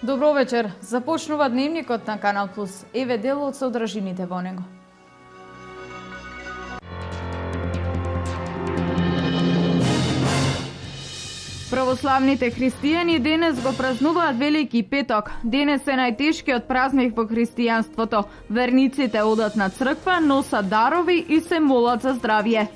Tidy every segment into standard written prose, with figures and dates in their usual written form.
Добро вечер. Започнува дневникот на Канал Плюс. Еве дел од содржините во него. Православните христијани денес го празнуваат Велики петок. Денес е најтешкиот празник во христијанството. Верниците одат на црква, носат дарови и се молат за здравје.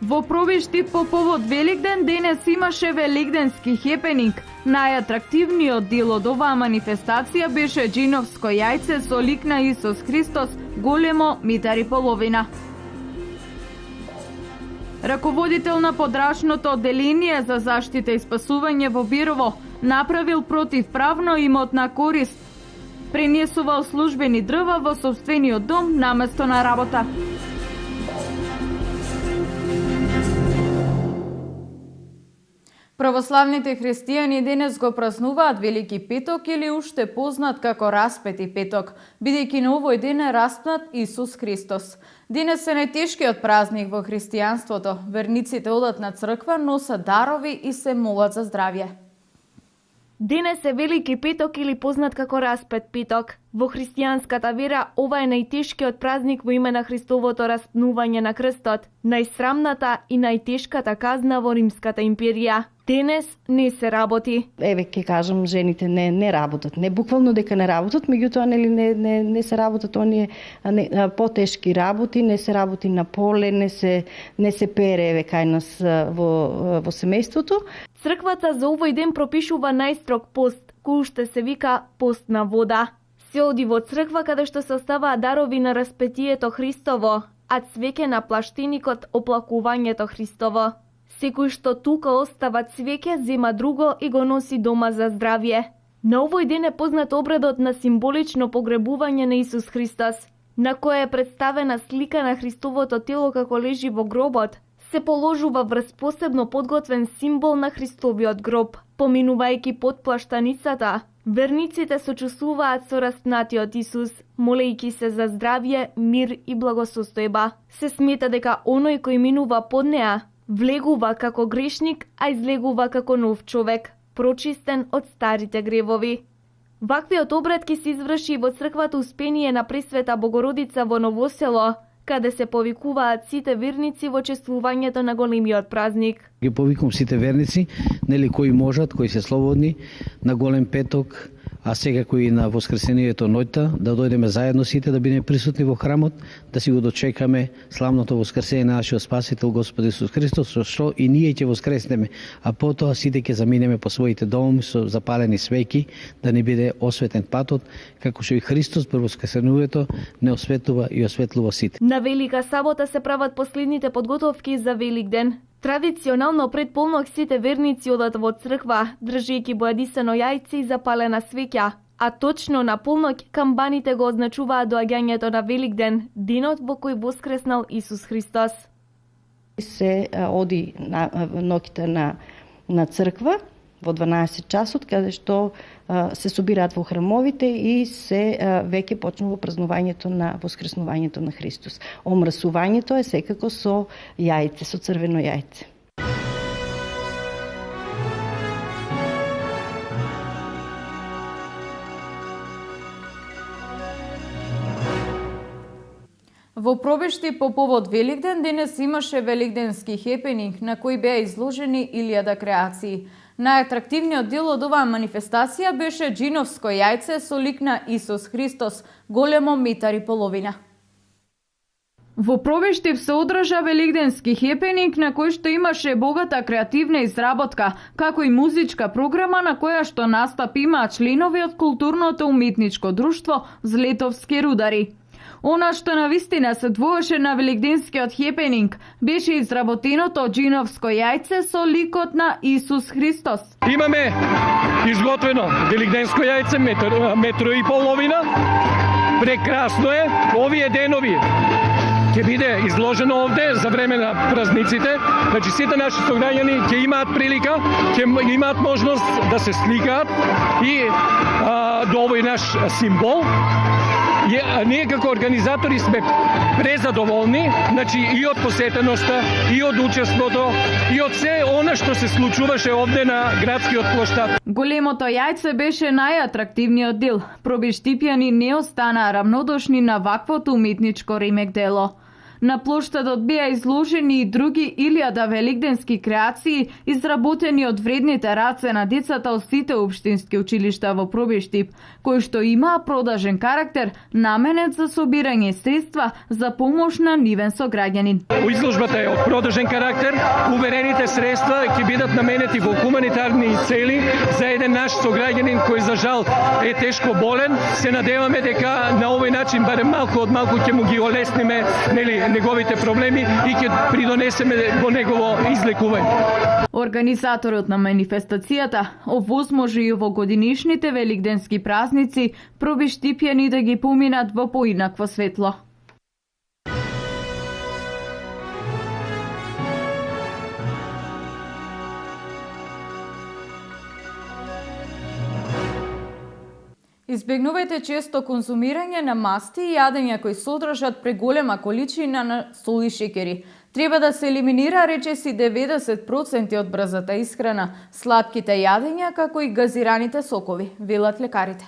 Во Пробишти по повод Великден денес имаше великденски хепенинг. Најатрактивниот дел од оваа манифестација беше џиновско јајце со лик на Исус Христос, големо митар и половина. Раководител на подрачното одделение за заштита и спасување во Бирово направил противправно имотна корист. Пренесувал службени дрва во сопствениот дом наместо на работа. Православните христијани денес го празнуваат Велики петок или уште познат како Распети петок, бидејќи на овој ден е распнат Исус Христос. Денес е најтешкиот празник во христијанството. Верниците одат на црква, носат дарови и се молат за здравје. Денес е Велики петок или познат како Распет петок. Во христијанската вера ова е најтешкиот празник во име на Христовото распнување на крстот, најсрамната и најтешката казна во Римската империја. Денес не се работи. Еве ќе кажам, жените не работат, не буквално дека не работат, меѓутоа нели не се работат оние потешки работи, не се работи на поле, не се пере еве кај нас во семејството. Црквата за овој ден пропишува најстрог пост, кој уште се вика пост на вода. Се оди во црква каде што се оставаат дарови на распетието Христово, а цвеќе на плаштиникот оплакувањето Христово. Секој што тука остава цвеќе, зема друго и го носи дома за здравје. На овој ден е познат обредот на символично погребување на Исус Христос, на која е представена слика на Христовото тело како лежи во гробот. Се положува врз посебно подготвен символ на Христовиот гроб. Поминувајќи под плаштаницата, верниците сочувствуваат со распнатиот Исус, молејќи се за здравје, мир и благосостојба. Се смета дека оној кој минува под неа влегува како грешник, а излегува како нов човек, прочистен од старите гревови. Ваквиот обред ќе се изврши во црквата Успение на Пресвета Богородица во Новосело, каде се повикуваат сите верници во чествувањето на големиот празник. Ги повикувам сите верници, нели кои можат, кои се слободни, на голем петок, а секако и на воскресението ноќта, да дојдеме заедно сите, да бидеме присутни во храмот, да си го дочекаме славното воскресение на нашиот Спасител Господ Исус Христос, со што и ние ќе воскреснеме, а потоа сите ќе заминеме по своите домови со запалени свеќи, да не биде осветен патот, како што и Христос пред воскресението не осветува и осветлува сите. На Велика сабота се прават последните подготовки за Великден. Традиционално пред полнок сите верници одат во црква, држејќи бојадисано јајце и запалена свеќа, а точно на полнок камбаните го означуваат доаѓањето на Великден, денот во кој воскреснал Исус Христос. Се оди на ноќта на црква во 12 часот, каде што се собираат во храмовите и се веќе почнува празнувањето на воскреснувањето на Христос. Омрасувањето е секако со јајце, со црвено јајце. Во Пробишти по повод Великден денес имаше великденски хепенинг на кој беа изложени 1000 креации. Најатрактивниот дел од оваа манифестација беше џиновско јајце со лик на Исус Христос, големо митар и половина. Во Пробишти се одржа великденски хепенинг на кој што имаше богата креативна изработка, како и музичка програма на која што настап имаа членови од културното уметничко друштво Злетовски рудари. Она што навистина се двоеше на великденскиот хепенинг беше изработеното џиновско јајце со ликот на Исус Христос. Имаме изготвено великденско јајце метро и половина. Прекрасно е. Овие денови ќе биде изложено овде за време на празниците. Значи сите наши сограѓани ќе имаат прилика, ќе имаат можност да се сликаат и до овој наш символ. ние како организатори сме презадоволни, значи и од посетеноста, и од учеството, и од се она што се случуваше овде на градскиот плоштад. Големото јајце беше најатрактивниот дел. Пробиштипјани не останаа равнодушни на ваквото уметничко ремек дело. На плоштадот беа изложени и други 1000 великденски креации, изработени од вредните раце на децата од сите општински училишта во Пробиштип, кои што имаа продажен карактер, наменет за собирање средства за помош на нивен сограѓанин. Изложбата е од продажен карактер, уверените средства ќе бидат наменети во хуманитарни цели за еден наш сограѓанин кој за жал е тешко болен. Се надеваме дека на овој начин барем малку од малку ќе му ги олесниме, неговите проблеми и ќе придонесеме во негово излекување. Организаторот на манифестацијата овозможи и во годинишните великденски празници пробиштипјани да ги поминат во поинакво светло. Избегнувајте често конзумирање на масти и јадења кои содржат преголема количина на сол и шекери. Треба да се елиминира речиси 90% од брзата исхрана, сладките јадења како и газираните сокови, велат лекарите.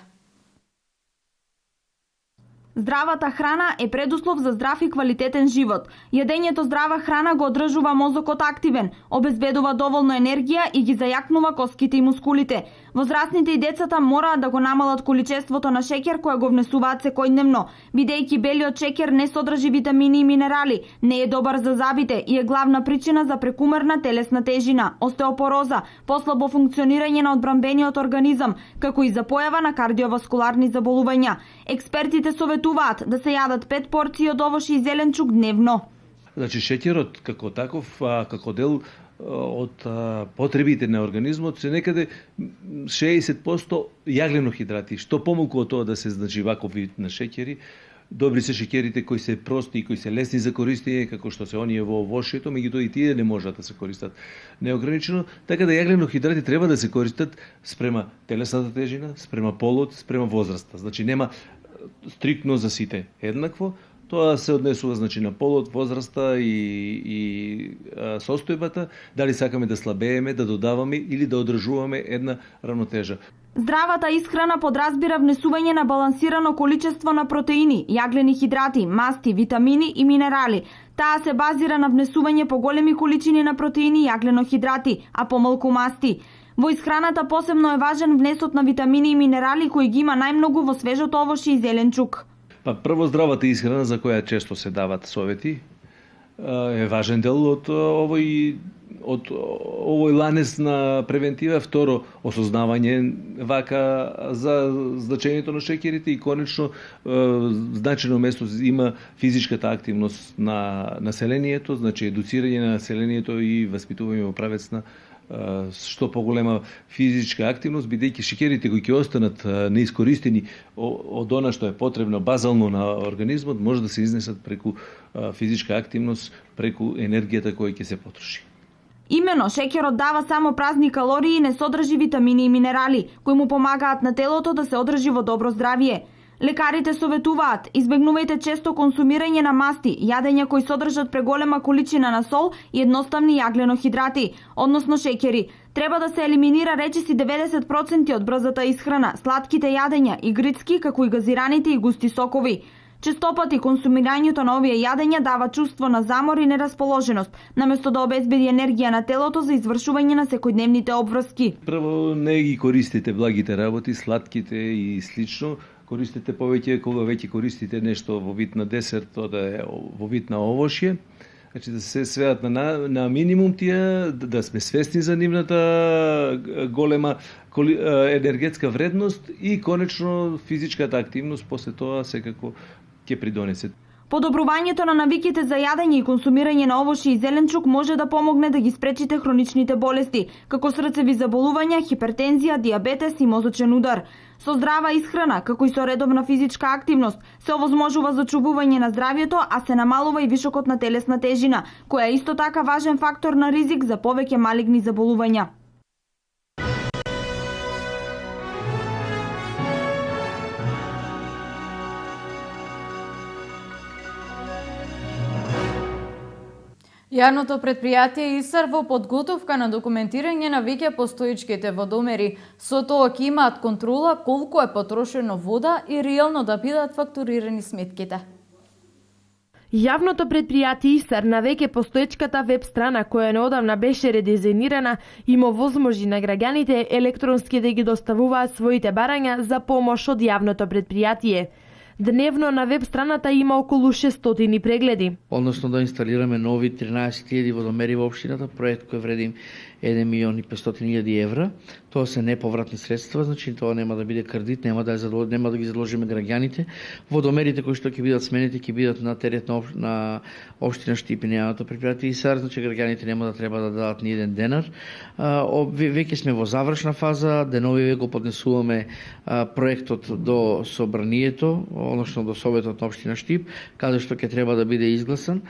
Здравата храна е предуслов за здрав и квалитетен живот. Јадењето здрава храна го одржува мозокот активен, обезбедува доволно енергија и ги зајакнува коските и мускулите. Возрастните и децата мораат да го намалат количеството на шеќер која го внесуваат секојдневно, бидејќи белиот шеќер не содржи витамини и минерали, не е добар за зъбите и е главна причина за прекумерна телесна тежина, остеопороза, послабо функционирање на одбранбениот организам, како и за појава на кардиоваскуларни заболувања. Експертите советуваат да се јадат 5 порции од овошје и зеленчук дневно. Значи шеќерот како таков, како дел од потребите на организмот се некаде 60% јагленохидрати, што помалку од тоа да се значи ваков вид на шеќери. Добри се шеќерите кои се прости и кои се лесни за користење, како што се оние во овошјето, меѓутоа и тие не можат да се користат неограничено, така да јагленохидрати треба да се користат спрема телесната тежина, спрема полот, спрема возраста. Значи нема стриктно за сите еднакво. Тоа се однесува значи на полот, возраста и состојбата, дали сакаме да слабееме, да додаваме или да одржуваме една равнотежа. Здравата исхрана подразбира внесување на балансирано количество на протеини, јаглени хидрати, масти, витамини и минерали. Таа се базира на внесување поголеми количини на протеини и јагленохидрати, а помалку масти. Во исхраната посебно е важен внесот на витамини и минерали кои ги има најмногу во свежото овошје и зеленчук. Па прво здравата исхрана за која често се дават совети е важен дел од овој ланец на превентива. Второ, осознавање вака за значењето на шеќерите и конечно значено место има физичката активност на населението, значи едуцирање на населението и воспитување во правец на што поголема физичка активност, бидејќи шеќерите кои ќе останат неискористени од она што е потребно базално на организмот, може да се изнесат преку физичка активност, преку енергијата која ќе се потроши. Имено, шеќерот дава само празни калории и не содржи витамини и минерали, кои му помагаат на телото да се одржи во добро здравје. Лекарите советуваат, избегнувајте често консумирање на масти, јадења кои содржат преголема количина на сол и едноставни јагленохидрати, односно шеќери. Треба да се елиминира речиси 90% од брзата исхрана, сладките јадења, игрицки, како и газираните и густи сокови. Честопати консумирањето на овие јадења дава чувство на замор и нерасположеност, наместо да обезбеди енергија на телото за извршување на секојдневните обврски. Прво, не ги користите благите работи, сладките и слично. Користите повеќе кога веќе користите нешто во вид на десерт, тоа да е во вид на овошје. Значи да се сведат на минимум тие, да сме свесни за нивната голема енергетска вредност и конечно физичката активност после тоа секако ќе придонесе. Подобрувањето на навиките за јадење и консумирање на овошје и зеленчук може да помогне да ги спречите хроничните болести, како срцеви заболувања, хипертензија, дијабетес и мозочен удар. Со здрава исхрана, како и со редовна физичка активност, се овозможува зачувување на здравјето, а се намалува и вишокот на телесна тежина, која е исто така важен фактор на ризик за повеќе малигни заболувања. Јавното предпријатие ИСАР во подготовка на документирање на веќе постоечките водомери, со тоа ќе имаат контрола колку е потрошено вода и реално да бидат фактурирани сметките. Јавното предпријатие ИСАР на веќе постоечката веб страна која неодамна беше редизајнирана има возможи на граѓаните електронски да ги доставуваат своите барања за помош од јавното предпријатие. Дневно на веб страната има околу 600 прегледи. Односно да инсталираме нови 13.000 водомери во општината, проект кој вреди 1.500.000 евра. Тоа се неповратни средства, значи тоа нема да биде кредит, нема да ги задолжиме граѓаните. Водомерите кои што ќе бидат сменети ќе бидат на терет на општина Штип и Јавното предпријатие ИСАР, значи граѓаните нема да треба да дадат ни еден денар. Веќе сме во завршна фаза, деновиве го поднесуваме проектот до собранието, односно до Советот на општина Штип, каде што ќе треба да биде изгласан.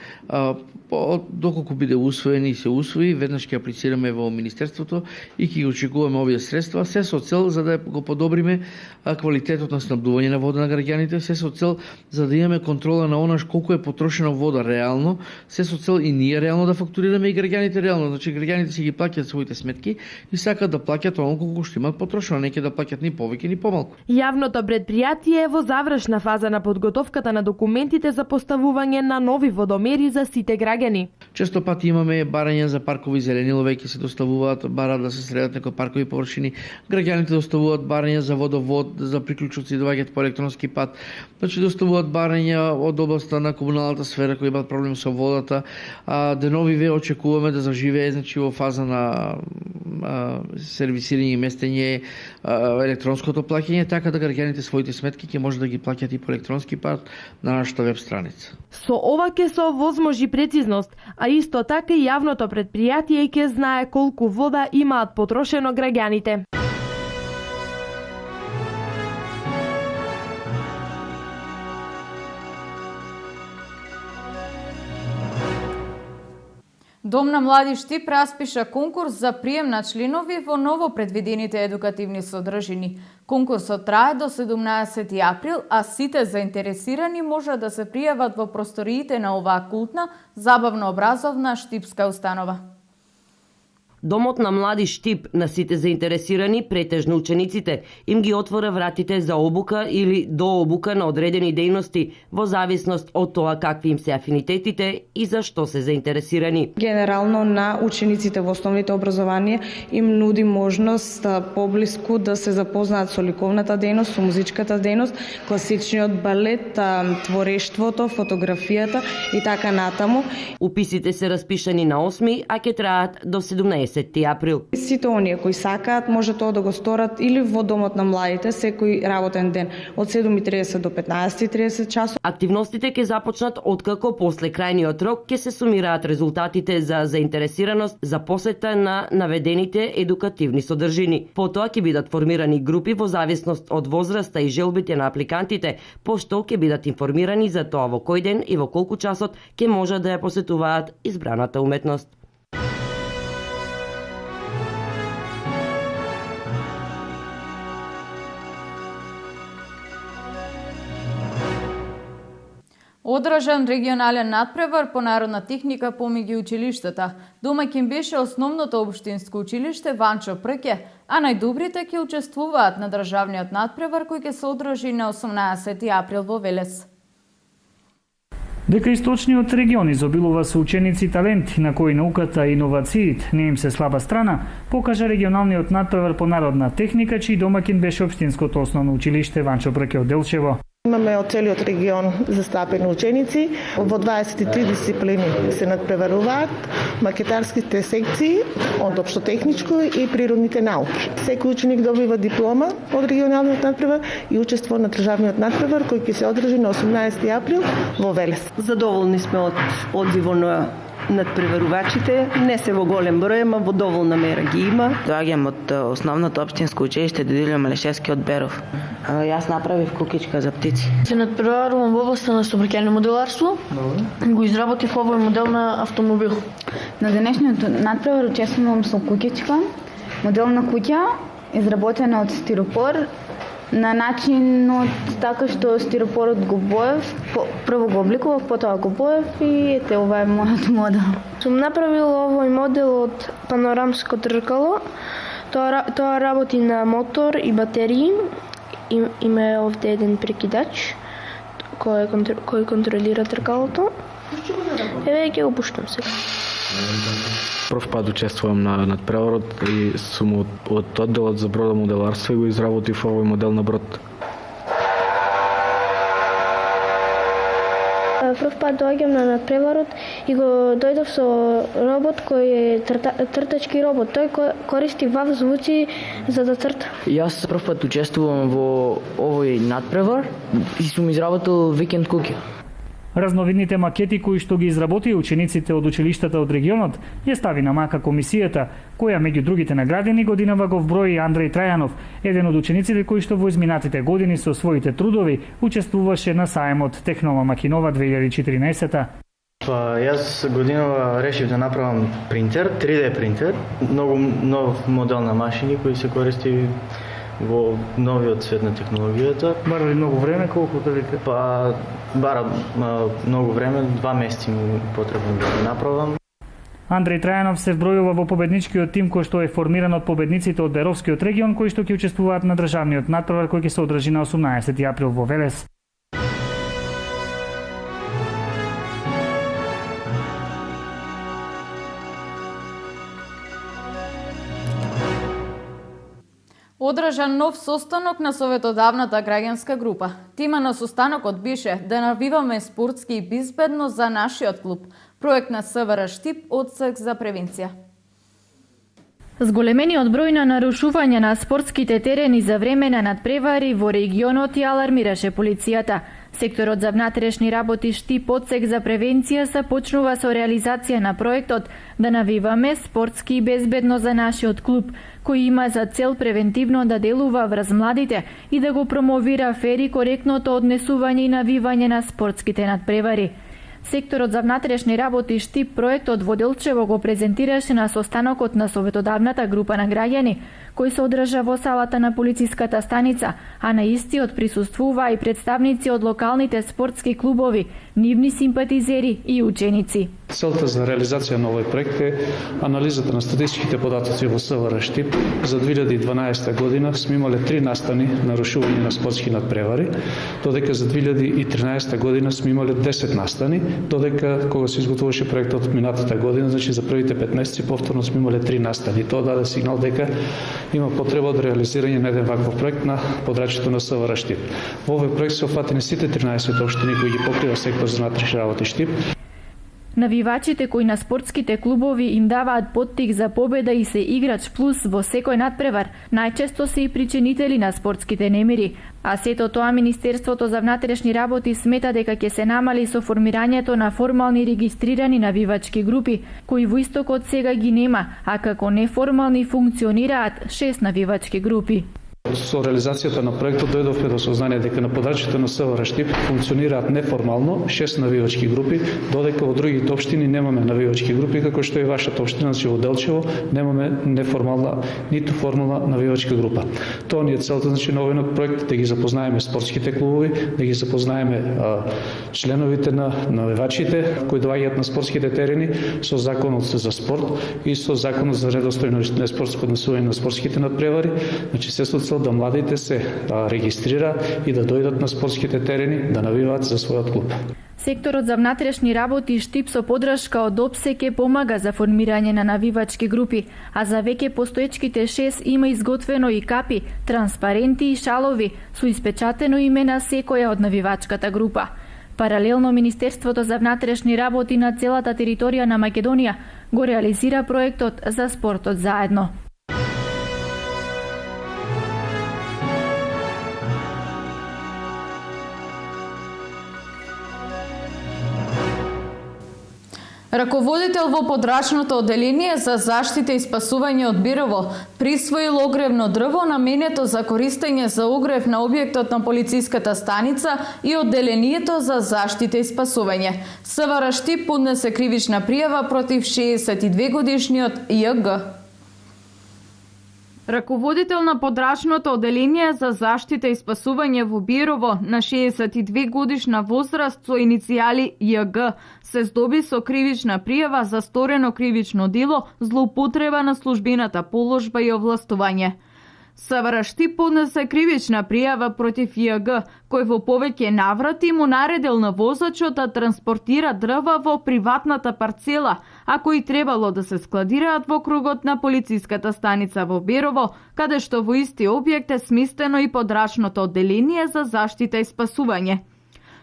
Доколку биде усвоен и се усвои, веднаш ќе аплицираме во Министерството и ќе очекуваме овие средства, се со цел за да го подобриме квалитетот на снабдување на вода на граѓаните, се со цел за да имаме контрола на онаш колку е потрошена вода реално, се со цел и ние реално да фактурираме и граѓаните реално. Значи граѓаните си ги плаќаат своите сметки и сакаат да плаќаат колку што имаат потрошено, не ќе да плаќаат ни повеќе ни помалку. Јавното предпријатие е во завршна фаза на подготовката на документите за поставување на нови водомери за сите граѓани. Често пати имаме барања за паркови зелени ловејки се доставуваат, бараат да се средат некои паркови површини. Граѓаните доставуваат барања за водовод, за приклучоци доаѓаат по електронски пат. Значи доставуваат барања од областа на комуналната сфера кои имаат проблем со водата. Деновиве очекуваме да заживее, значи во фаза на сервисирање и местење електронското плаќање, така да граѓаните своите сметки ќе може да ги плаќаат и по електронски пат на нашата веб страница. Со ова ќе се овозможи прецизност, а исто така и јавното предпријатие ќе знае колку вода имаат потрошено граѓаните. Дом на млади Штип распиша конкурс за прием на членови во ново предвидените едукативни содржини. Конкурсот трае до 17 април, а сите заинтересирани можат да се пријават во просториите на оваа култна, забавно-образовна штипска установа. Домот на млади Штип на сите заинтересирани, претежно учениците, им ги отвора вратите за обука или до обука на одредени дејности во зависност од тоа какви им се афинитетите и за што се заинтересирани. Генерално на учениците во основните образование им нуди можност поблиску да се запознаат со ликовната дејност, со музичката дејност, класичниот балет, творештвото, фотографијата и така натаму. Уписите се распишани на 8, а ќе траат до 17 април. Сите оние кои сакаат може тоа да го сторат или во домот на младите секој работен ден од 7:30 до 15:30 часот. Активностите ќе започнат откако после крајниот рок ќе се сумираат резултатите за заинтересираност за посета на наведените едукативни содржини. Потоа ќе бидат формирани групи во зависност од возраста и желбите на апликантите, пошто ќе бидат информирани за тоа во кој ден и во колку часот ќе можат да ја посетуваат избраната уметност. Одржан регионален надпревар по народна техника помеѓу училиштата. Домаќин беше основното општинско училиште Ванчо Прке, а најдобрите ќе учествуваат на државниот надпревар кој ќе се одржи на 18 април во Велес. Дека источниот регион изобилува со ученици и таленти на кои науката и иновациите не им се слаба страна, покажа регионалниот надпревар по народна техника, чиј домаќин беше општинското основно училиште Ванчо Прке од Делчево. Имаме од целиот регион застапени ученици. Во 23 дисциплини се надпреваруваат макетарските секции од општотехничко и природните науки. Секој ученик добива диплома од регионалниот надпревар и учествува на државниот надпревар кој ќе се одржи на 18 април во Велес. Задоволни сме од одзивот на надпреварувачите, не се во голем број, ама во доволна мера ги има. Доаѓам од основното општинско училиште Дедилјо Малешевски од Беров. Јас направив кукичка за птици. Се надпреварувам во областа на собраќајно моделарство. Го изработив овој модел на автомобил. На денешниот надпревар учествувам со кукичка, модел на куќа, изработена од стиропор на начинот така што стиропорот го боев, прво го обликував, потоа го боев и ете ова е мојот модел. Сум направил овој модел од панорамско тркало. Тоа работи на мотор и батерии. Има овде еден прекидач кој контролира тркалото. Еве ќе го пуштам сега. Прв пат учествувам на надпреварот и сум од одделот за бродомоделарство и го изработив овој модел на брод. Прв пат доаѓам на надпреварот и го дојдов со робот кој е цртачки робот. Тој користи вав звуци за да црта. Јас прв пат учествувам во овој надпревар и сум изработил викенд куќа. Разновидните макети кои што ги изработија учениците од училиштата од регионот ја стави на мака комисијата, која меѓу другите наградени годинава го вброи Андреј Трајанов, еден од учениците кои што во изминатите години со своите трудови учествуваше на саемот Технова Макинова 2014. Јас годинава решив да направам принтер, 3D принтер, многу нов модел на машини кои се користи во новиот свет на технологијата. Бара ли многу време, колку да вика? Бара многу време, 2 месеци ми потребно да го направам. Андреј Трајанов се вбројува во победничкиот тим кој што е формиран од победниците од Беровскиот регион кои што ќе учествуваат на државниот надпревар кој ќе се одржи на 18 април во Велес. Одржан нов состанок на Советодавната граѓанска група. Тема на состанокот беше да навиваме спортски и безбедно за нашиот клуб, проект на СВР Штип, одсек за превенција. Зголемениот број на нарушувања на спортските терени за време на надпревари во регионот ја алармираше полицијата. Секторот за внатрешни работи Штип одсек за превенција започнува со реализација на проектот да навиваме спортски и безбедно за нашиот клуб, кој има за цел превентивно да делува врз младите и да го промовира фер и коректното однесување и навивање на спортските надпревари. Секторот за внатрешни работи Штип проектот во Делчево го презентираше на состанокот на Советодавната група на граѓани, кој се одржа во салата на полициската станица, а на истиот присуствуваа и представници од локалните спортски клубови, нивни симпатизери и ученици. Целта за реализација на овој проект е анализата на статистичките податоци во СВР Штип. За 2012 година сме имале 3 настани нарушување на спортски надпревари, додека за 2013 година сме имале 10 настани, додека кога се изготвуваше проектот од минатата година, значи за првите 5 месеци повторно сме имале 3 настани. Тоа даде сигнал дека има потреба од реализирање на еден ваков проект на подрачјето на СВР Штип. Во овој проект се опфатени сите 13 општини кои ги покрива сектор за внатрешни работи Штип. Навивачите кои на спортските клубови им даваат поттик за победа и се играч плюс во секој надпревар, најчесто се и причинители на спортските немири. А сето тоа Министерството за внатрешни работи смета дека ќе се намали со формирањето на формални регистрирани навивачки групи, кои во истокот сега ги нема, а како неформални функционираат 6 навивачки групи. Со реализацијата на проектот дојдовме до сознание дека на подрачјето на СВР Штип функционираат неформално 6 навивачки групи, додека во другите општини немаме навивачки групи, како што и вашата општина, значи во Делчево, немаме неформална ниту формална навивачка група. Тоа ни е целта, значи на овој проект да ги запознаеме спортските клубови, да ги запознаеме членовите на навивачите кои доаѓаат на спортските терени со законот за спорт и со законот за редостојно спортско однесување на спортските надпревари, значи се со да младите се регистрира и да дојдат на спортските терени да навиваат за својот клуб. Секторот за внатрешни работи Штип со подршка од ОПСЕ помага за формирање на навивачки групи, а за веќе постоечките 6 има изготвено и капи, транспаренти и шалови со испечатено име на секоја од навивачката група. Паралелно Министерството за внатрешни работи на целата територија на Македонија го реализира проектот за спортот заедно. Раководител во подрачното одделение за заштита и спасување од Бирово присвоил огревно дрво наменето за користење за огрев на објектот на полициската станица и одделението за заштита и спасување. СВР Штип поднесе кривична пријава против 62 годишниот ЈГ. Раководител на подрачното оделение за заштита и спасување во Бирово на 62 годишна возраст со иницијали ЈГ се здоби со кривична пријава за сторено кривично дело, злоупотреба на службената положба и овластување. Саврашти поднесе кривична пријава против ЈГ, кој во повеќе наврати му наредил на возачот да транспортира дрва во приватната парцела, а кои требало да се складираат во кругот на полициската станица во Берово, каде што во исти објект е сместено и подрачното одделение за заштита и спасување.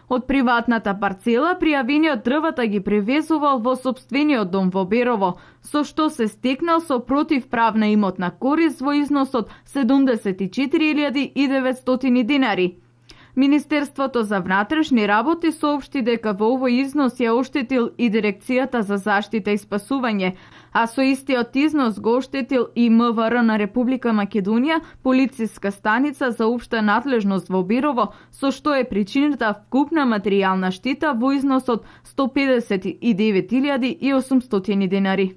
Од приватната парцела пријавениот дрвата ги превезувал во сопствениот дом во Берово, со што се стекнал со противправна имотна корист во износ од 74.900 динари. Министерството за внатрешни работи соопшти дека во овој износ ја оштетил и Дирекцијата за заштита и спасување, а со истиот износ го оштетил и МВР на Република Македонија, полициска станица за општа надлежност во Бирово, со што е причината вкупна материјална штета во износ од 159.800 динари.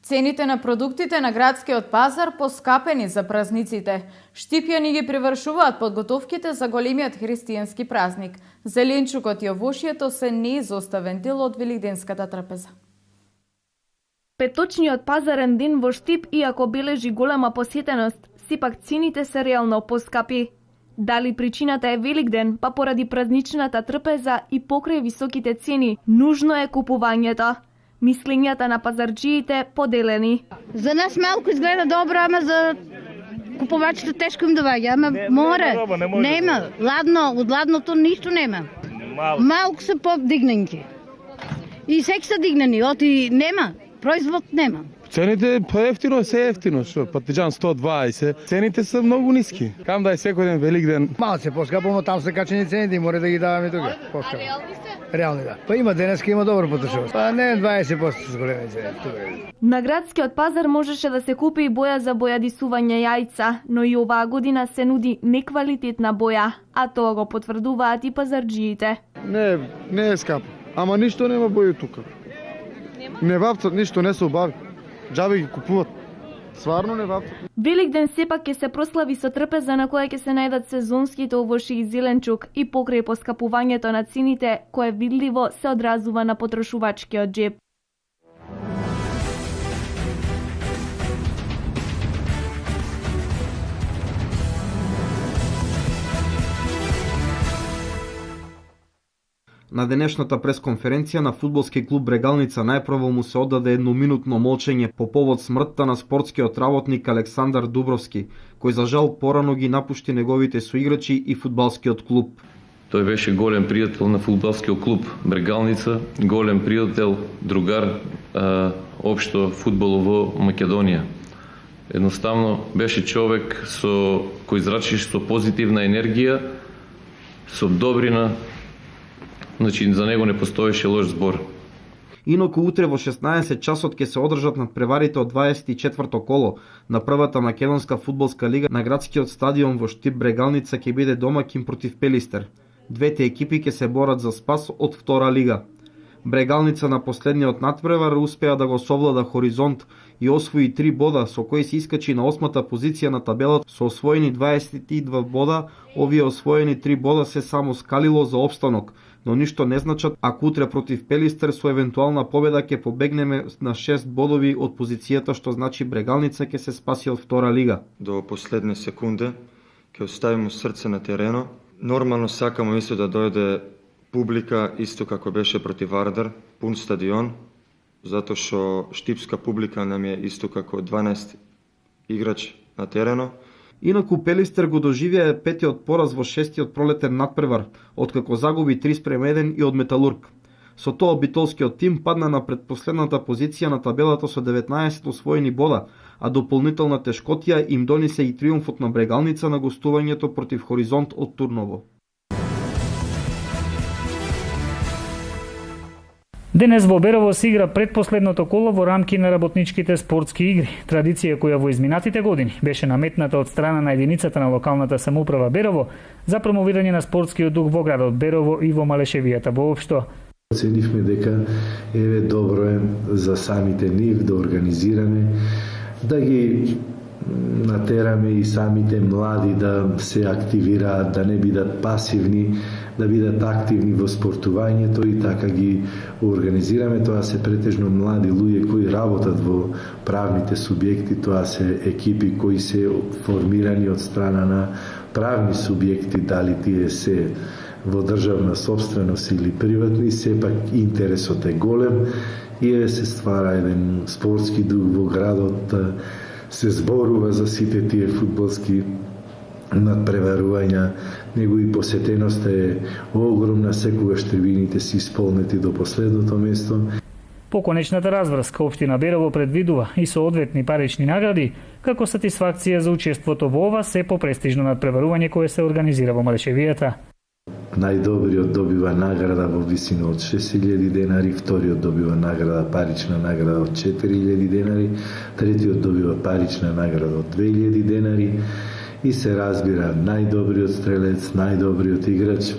Цените на продуктите на градскиот пазар поскапени за празниците. Штипјани ги превршуваат подготовките за големиот христијански празник. Зеленчукот и овошјето се неизоставен дел од велигденската трапеза. Петочниот пазарен ден во Штип, иако бележи голема посетеност, сепак цените се реално поскапи. Дали причината е Великден, па поради празничната трпеза и покрај високите цени, нужно е купувањето. Мислењата на пазарджиите поделени. За нас малку изгледа добро, ама за купувачите тешко им доваѓа. Ама море, нема. Ладно, од ладното ништо нема. Малку се подигнати. И секи се дигнани, оти нема. Производ нема. Цените поевтино, се ефтино, што патиџан 120. Цените се многу ниски. Кам да е секој ден Великден. Малце поскапо, но там се качени цените и море да ги даваме тука. Поскапо. Реални да. Па има денеска, има добро потрошување. Па не 20% с големи цени. На градскиот пазар можеше да се купи и боја за бојадисување јајца, но и оваа година се нуди неквалитетна боја, а тоа го потврдуваат и пазарджиите. Не е скапо. Ама ништо нема боја тука. Не вапцат ништо, не се убави. Джаби ги купуват. Сварно не вапцат. Великден сепак ќе се прослави со трпеза на која ќе се најдат сезонските овошји и зеленчук и покрај поскапувањето на цените, кое видливо се одразува на потрошувачкиот џеп. На денешната пресконференција на фудбалски клуб Брегалница најпрво му се оддаде едноминутно молчење по повод смртта на спортскиот работник Александар Дубровски, кој за жал порано ги напушти неговите соиграчи и фудбалскиот клуб. Тој беше голем пријател на фудбалскиот клуб Брегалница, голем пријател, другар општо фудбало во Македонија. Едноставно беше човек кој зрачи со позитивна енергија, со добрина. Значи, за него не постоеше лош збор. Инаку утре во 16 часот ќе се одржат надпреварите од 24-то коло на првата македонска фудбалска лига на градскиот стадион во Штип. Брегалница ќе биде домакин против Пелистер. Двете екипи ќе се борат за спас од втора лига. Брегалница на последниот надпревар успеа да го совлада Хоризонт и освои 3 бода, со кои се искачи на 8-та позиција на табелата со освоени 22 бода. Овие освоени 3 бода се само скалило за опстанок, но ништо не значат ако утре против Пелистер со евентуална победа ќе побегнеме на 6 бодови од позицијата, што значи Брегалница ќе се спаси од втора лига. До последна секунда ќе оставиме срце на терено. Нормално сакамо исто да дојде публика, исто како беше против Вардар, пун стадион, затоа што штипска публика нам е исто како 12 играч на терено. Инаку Пелистер го доживеа петиот пораз во шестиот пролетен надпревар, откако загуби 3-1 и од Металург. Со тоа битолскиот тим падна на предпоследната позиција на табелата со 19 освоени бода, а дополнителна тешкотија им донесе и триумфот на Брегалница на гостувањето против Хоризонт од Турново. Денес во Берово се игра предпоследното коло во рамки на работничките спортски игри. Традиција која во изминатите години беше наметната од страна на единицата на локалната самоуправа Берово за промовирање на спортскиот дух во градот Берово и во Малешевијата воопшто. Оценивме дека добро е за самите нив да организираме, да ги натераме и самите млади да се активираат, да не бидат пасивни, да бидат активни во спортувањето и така ги организираме. Тоа се претежно млади луѓе кои работат во правните субјекти, тоа се екипи кои се формирани од страна на правни субјекти, дали тие се во државна собственост или приватни, сепак интересот е голем и се ствара еден спортски дух во градот, се зборува за сите тие фудбалски надпреварувања, него и посетеноста е огромна, секогаш трибините се исполнети до последното место. По конечната разврска, општина Берово предвидува и соодветни парични награди, како сатисфакција за учеството во ова се попрестижно надпреварување кое се организира во Малешевијата. Најдобриот добива награда во висина од 6000 денари, вториот добива награда, парична награда од 4000 денари, третиот добива парична награда од 2000 денари и се разбира најдобриот стрелец, најдобриот играч.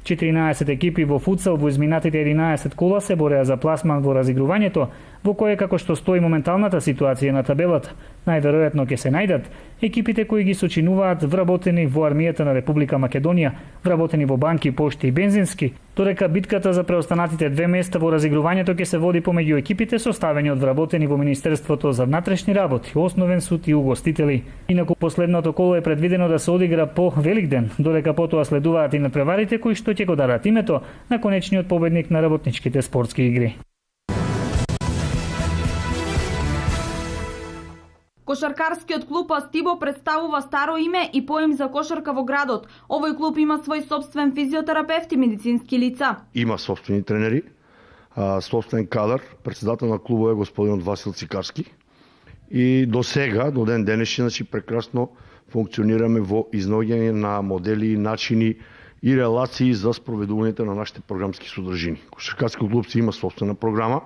14 екипи во футсал во изминатите 11 кола се бореа за пласман во разигрувањето, во кое како што стои моменталната ситуација на табелата, најверојатно ќе се најдат екипите кои ги сочинуваат вработени во армијата на Република Македонија, вработени во банки, пошти и бензински, додека битката за преостанатите 2 места во разигрувањето ќе се води помеѓу екипите составени од вработени во Министерството за внатрешни работи, Основен суд и угостители. Инаку последното коло е предвидено да се одигра по Великден, додека потоа следуваат и надпреварите кои што ќе го дарат името на конечниот победник на работничките спортски игри. Кошаркарскиот клуб Астибо представува старо име и поим за кошарка во градот. Овој клуб има свој собствен физиотерапевт и медицински лица. Има собствени тренери, собствен кадар. Председател на клубот е господинот Васил Цикарски. И до сега, до ден денешен, прекрасно функционираме во изнаоѓање на модели и начини и релации за спроведувањето на нашите програмски содржини. Кошаркарскиот клуб си има собствена програма.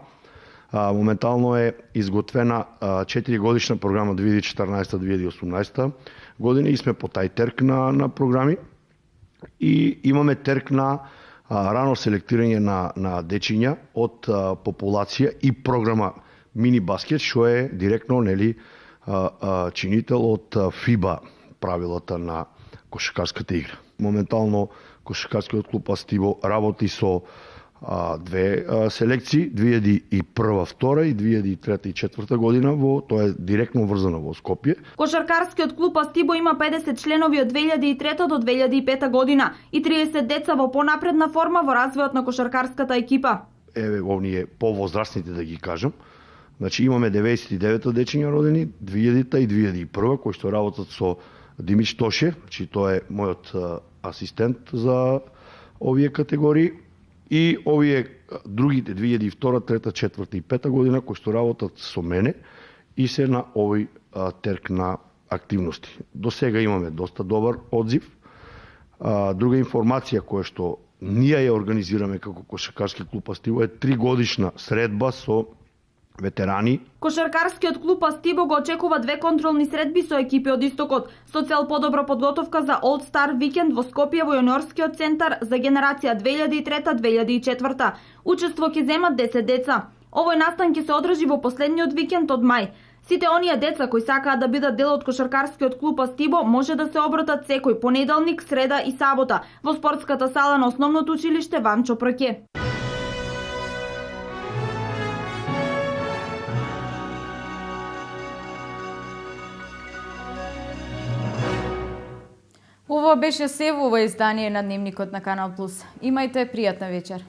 Моментално е изготвена 4 годишна програма 2014-2018 година и сме по тај терк на програми и имаме терк на рано селектирање на дечиња од популација и програма мини баскет, што е директно чинител од ФИБА правилата на кошаркарската игра. Моментално кошаркарскиот клуб Астибо работи со две селекции, 2001, 2002 и 2003 и 2004 година, тоа е директно врзано во Скопје. Кошаркарскиот клуб Астибо има 50 членови од 2003 до 2005 година и 30 деца во понапредна форма во развојот на кошаркарската екипа. Овние повозрастните да ги кажам. Значи имаме 99 дечиња родени, 2000 и 2001 кои што работат со Димич Тоше, значи тоа е мојот асистент за овие категории. И овие другите 2002, 2003, 2004 и 2005 година кои што работат со мене и се на овој терк на активности. До сега имаме доста добар одзив. Друга информација која што ние ја организираме како кошаркарски клуб Астибо е 3 годишна средба со ветерани. Кошаркарскиот клуб Астибо го очекува 2 контролни средби со екипи од Истокот, со цел подобра подготовка за Олд Стар викенд во Скопје во јуниорскиот центар за генерација 2003-2004. Учество ќе земат 10 деца. Овој настан ќе се одржи во последниот викенд од мај. Сите оние деца кои сакаат да бидат дел од кошаркарскиот клуб Астибо може да се обратат секој понеделник, среда и сабота во спортската сала на основното училиште Ванчо Праке. Ова беше се во ова издание на Дневникот на Канал Плюс. Имајте пријатна вечер.